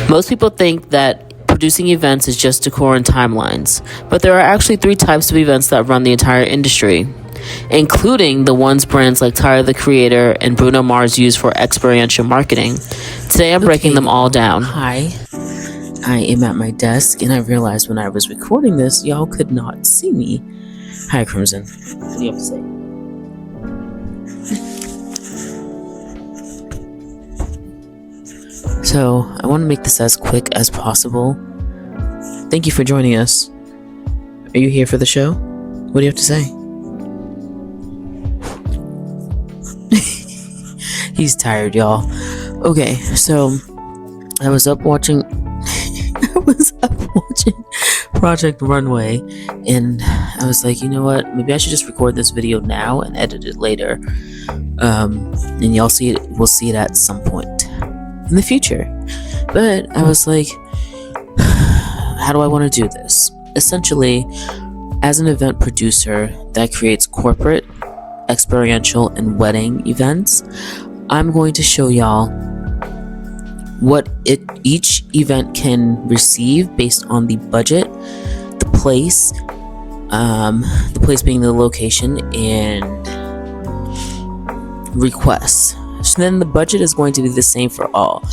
Most people think that producing events is just decor and timelines, but there are actually 3 types of events that run the entire industry, including the ones brands like Tyler the Creator and Bruno Mars use for experiential marketing. Today I'm breaking them all down. Hi, I am at my desk and I realized when I was recording this, y'all could not see me. Hi, Crimson. What do you have to say? So, I want to make this as quick as possible. Thank you for joining us. Are you here for the show? What do you have to say? He's tired, y'all. Okay, so I was up watching Project Runway, and I was like, you know what? Maybe I should just record this video now and edit it later. And y'all see it. We'll see it at some point in the future. But I was like, how do I want to do this? Essentially, as an event producer that creates corporate, experiential, and wedding events, I'm going to show y'all what each event can receive based on the budget, the place being the location, and requests. So then the budget is going to be the same for all.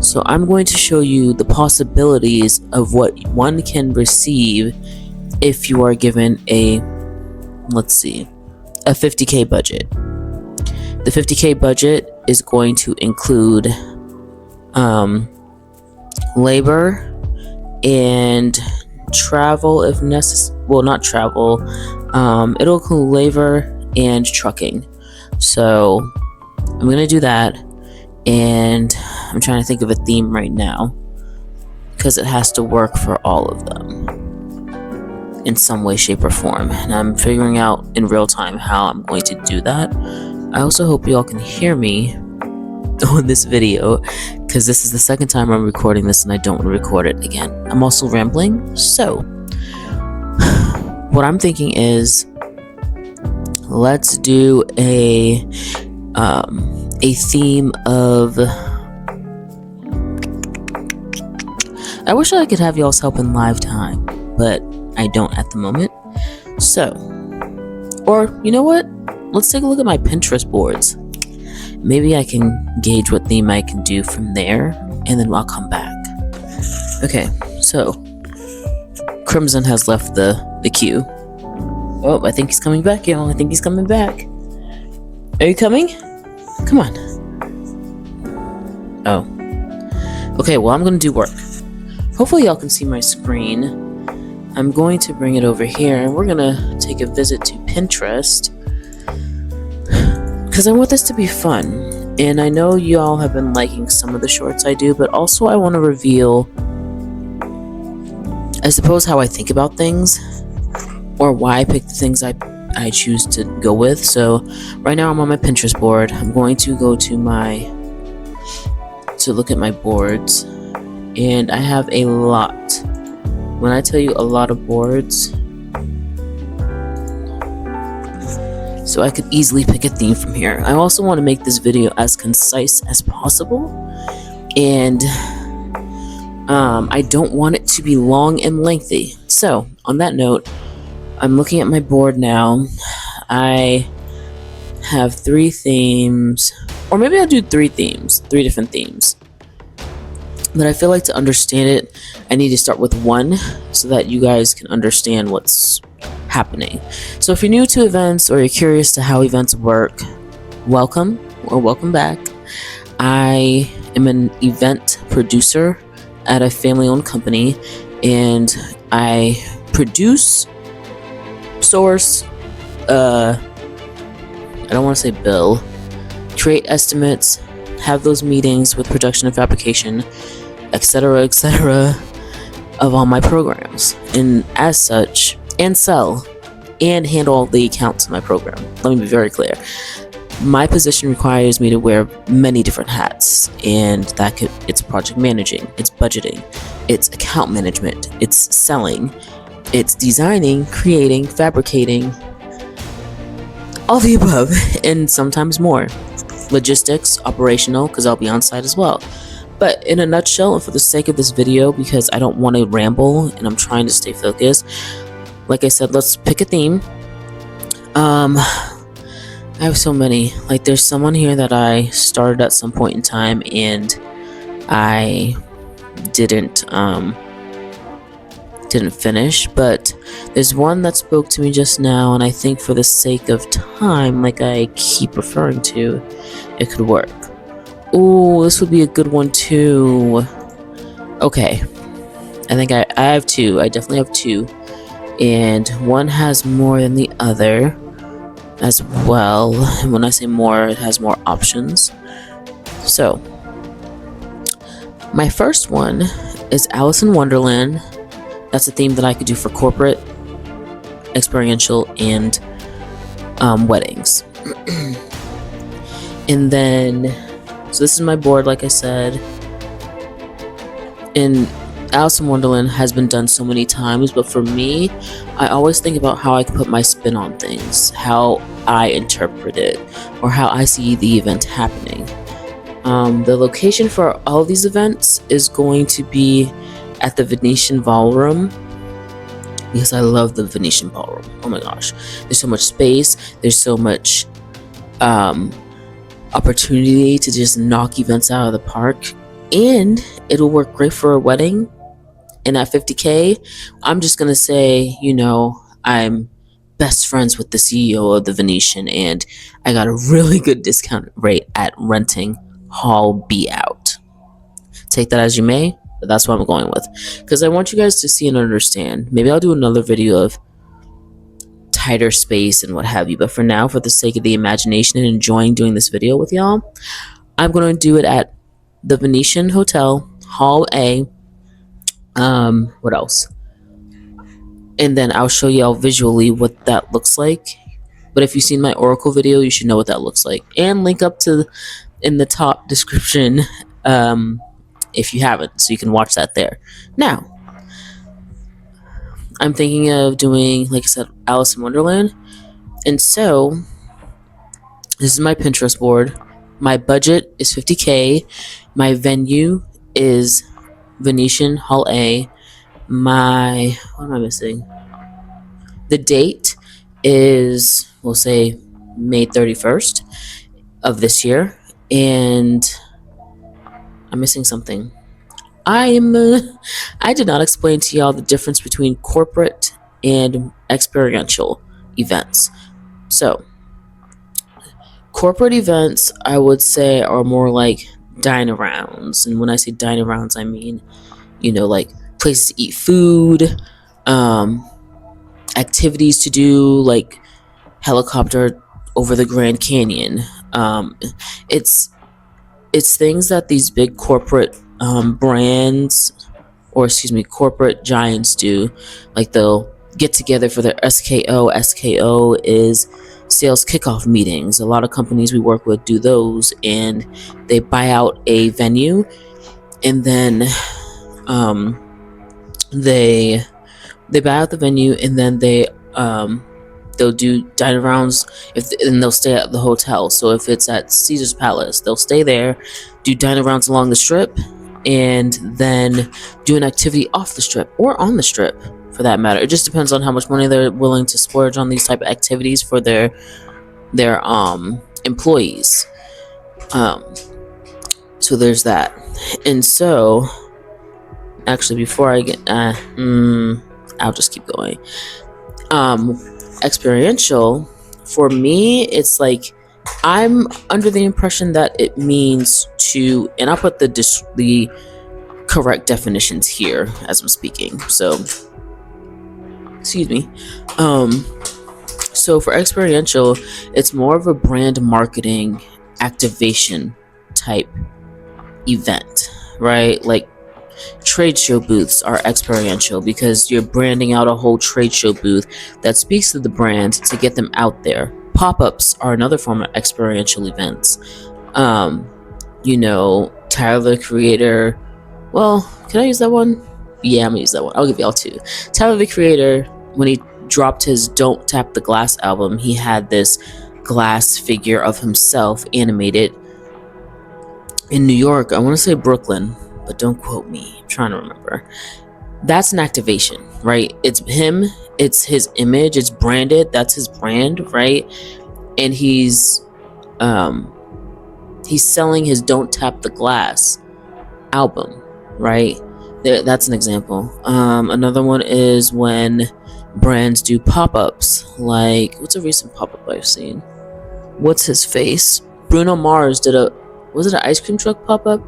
So I'm going to show you the possibilities of what one can receive if you are given a $50K budget. The $50K budget is going to include labor and travel if necessary. Well, not travel. It'll include labor and trucking. So I'm gonna do that, and I'm trying to think of a theme right now because it has to work for all of them in some way, shape, or form, and I'm figuring out in real time how I'm going to do that. I also hope y'all can hear me on this video because this is the second time I'm recording this and I don't want to record it again. I'm also rambling, so what I'm thinking is let's do a theme of, I wish I could have y'all's help in live time, but I don't at the moment. So, or you know what? Let's take a look at my Pinterest boards. Maybe I can gauge what theme I can do from there, and then I'll come back. Okay, so Crimson has left the queue. Oh, I think he's coming back, y'all. I think he's coming back. Are you coming? Come on. Oh. Okay, well, I'm going to do work. Hopefully y'all can see my screen. I'm going to bring it over here, and we're going to take a visit to Pinterest because I want this to be fun. And I know y'all have been liking some of the shorts I do, but also I want to reveal, I suppose, how I think about things or why I pick the things I choose to go with. So right now I'm on my Pinterest board. I'm going to go to look at my boards, and I have a lot. When I tell you a lot of boards, so I could easily pick a theme from here. I also want to make this video as concise as possible, and I don't want it to be long and lengthy. So on that note, I'm looking at my board now. I have 3 themes, or maybe I'll do 3 different themes. But I feel like to understand it, I need to start with one so that you guys can understand what's happening. So if you're new to events or you're curious to how events work, welcome or welcome back. I am an event producer at a family-owned company, and I produce, source, I don't want to say bill, create estimates, have those meetings with production and fabrication, etc., of all my programs, and as such, and sell and handle all the accounts in my program. Let me be very clear. My position requires me to wear many different hats, and it's project managing, it's budgeting, it's account management, it's selling, it's designing, creating, fabricating, all the above, and sometimes more. Logistics, operational, because I'll be on site as well. But in a nutshell, and for the sake of this video, because I don't want to ramble and I'm trying to stay focused, like I said, let's pick a theme. I have so many. Like, there's someone here that I started at some point in time and I didn't finish, but there's one that spoke to me just now, and I think for the sake of time, like I keep referring to, it could work. Oh, this would be a good one too. Okay, I think I have two. I definitely have two, and one has more than the other as well. And when I say more, it has more options. So my first one is Alice in Wonderland. That's a theme that I could do for corporate, experiential, and weddings. And then, so this is my board, like I said. And Alice in Wonderland has been done so many times, but for me, I always think about how I can put my spin on things, how I interpret it, or how I see the event happening. The location for all of these events is going to be at the Venetian Ballroom, because I love the Venetian Ballroom. Oh my gosh, there's so much space, there's so much opportunity to just knock events out of the park, and it'll work great for a wedding. And at $50K, I'm just gonna say, I'm best friends with the CEO of the Venetian, and I got a really good discount rate at renting Hall B out. Take that as you may, but that's what I'm going with, because I want you guys to see and understand. Maybe I'll do another video of tighter space and what have you, but for now, for the sake of the imagination and enjoying doing this video with y'all, I'm going to do it at the Venetian Hotel, Hall A. What else? And then I'll show y'all visually what that looks like. But if you've seen my Oracle video, you should know what that looks like, and link up to in the top description if you haven't, so you can watch that there. Now, I'm thinking of doing, like I said, Alice in Wonderland. And so, this is my Pinterest board. My budget is $50K. My venue is Venetian Hall A. What am I missing? The date is, we'll say, May 31st of this year. And I'm missing something. I did not explain to y'all the difference between corporate and experiential events. So, corporate events, I would say, are more like dine-arounds. And when I say dine-arounds, I mean, like places to eat food, activities to do, like helicopter over the Grand Canyon. It's things that these big corporate brands, or corporate giants do. Like, they'll get together for their SKO. SKO is sales kickoff meetings. A lot of companies we work with do those, and they buy out a venue, and then they buy out the venue, and then they'll do dine-arounds, and they'll stay at the hotel. So if it's at Caesar's Palace, they'll stay there, do dine-arounds along the strip, and then do an activity off the strip, or on the strip for that matter. It just depends on how much money they're willing to splurge on these type of activities for their employees. So there's that. And so, actually, before I get I'll just keep going. Experiential, for me, it's like, I'm under the impression that it means to, and I'll put the correct definitions here as I'm speaking, so excuse me. So for experiential, it's more of a brand marketing activation type event, right? Like, trade show booths are experiential because you're branding out a whole trade show booth that speaks to the brand to get them out there. Pop-ups are another form of experiential events. Tyler the Creator. Well, can I use that one? Yeah, I'm gonna use that one. I'll give y'all two. Tyler the Creator, when he dropped his Don't Tap the Glass album, he had this glass figure of himself animated In New York, I want to say Brooklyn, but don't quote me. I'm trying to remember. That's an activation, right? It's him, it's his image, it's branded, that's his brand, right? And um he's selling his Don't Tap the Glass album, right? That's an example. Another one is when brands do pop-ups. Like, what's a recent pop-up I've seen? What's his face? Bruno Mars did a, was it an ice cream truck pop-up?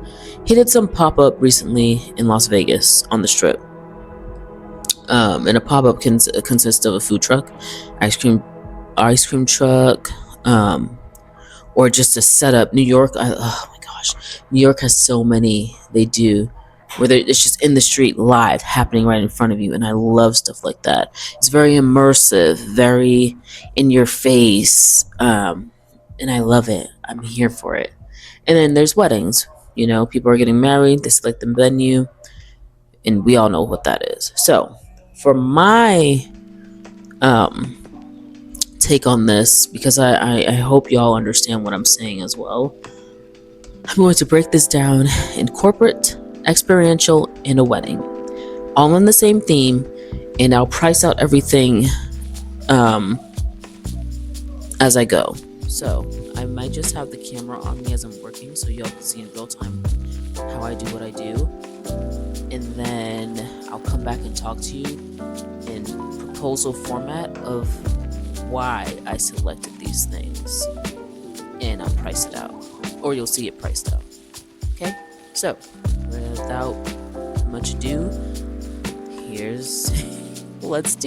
He did some pop-up recently in Las Vegas on the strip. And a pop-up consists of a food truck, ice cream truck, or just a setup. New York, oh my gosh, New York has so many. They do, where it's just in the street, live, happening right in front of you, and I love stuff like that. It's very immersive, very in your face, and I love it. I'm here for it. And then there's weddings. You know, people are getting married. They select the venue, and we all know what that is. So, for my take on this, because I hope y'all understand what I'm saying as well. I'm going to break this down in corporate, experiential, and a wedding, all in the same theme, and I'll price out everything as I go. So I might just have the camera on me as I'm working, so y'all can see in real time how I do what I do, and then I'll come back and talk to you in proposal format of why I selected these things, and I'll price it out, or you'll see it priced out. Okay, so without much ado, let's do